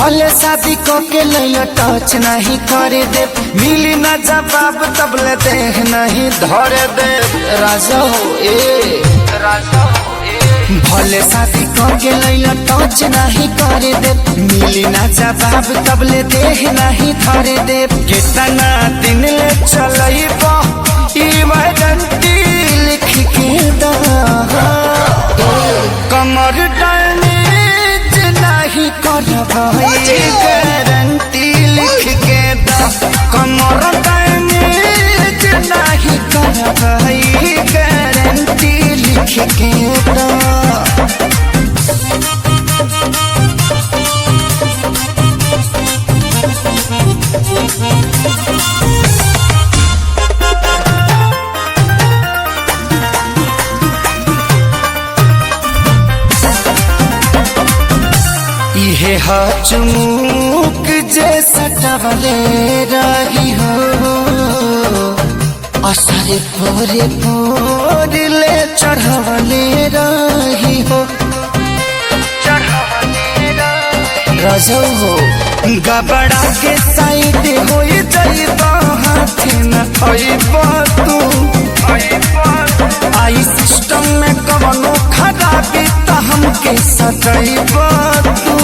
भले शादी को के लैला टच नहीं करे दे, मिली ना जवाब तबले देह नहीं धरे दे। राजा हो ए राजा हो ए, भले शादी को के लैला टच नहीं करे दे, मिली ना जवाब तबले देह नहीं धरे दे। कितना दिन ले चलइबो इमरजेंसी लिख के दा, कमर डैमेज नहीं करबई गारंटी लिख के दा, कमर डैमेज नहीं करबई गारंटी लिख के दा। इहे चुमुक जे सटवले रही हो, असरे पोरे पोर ले चढ़वले रही हो। रजो हो गबड़ा के साइड हो जाइबा, हाथे न आइबा तू। आई सिस्टम में कवनो खराबी त हमके सटइबा तू।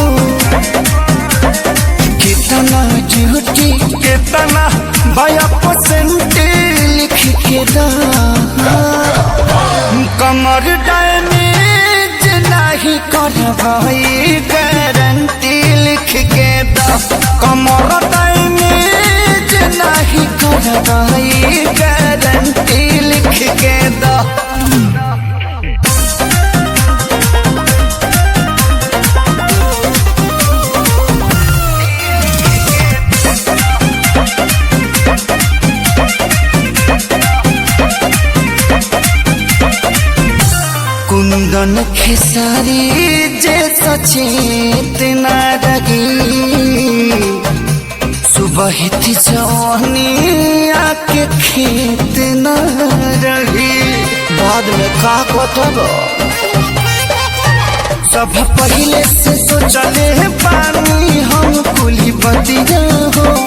कितना ड्यूटी कितना बाया परसेंट लिख के दा, कमर डैमेज नहीं करबई गारंटी लिख के दा, कमर डैमेज नहीं करबई गारंटी लिख के दा। कुंदन खेसारी जे सचेत न रही, सुबह जवानी आके खेत न रही। बाद में का कटब सब पहले से सोचले पानी हम कुली बतिया हो।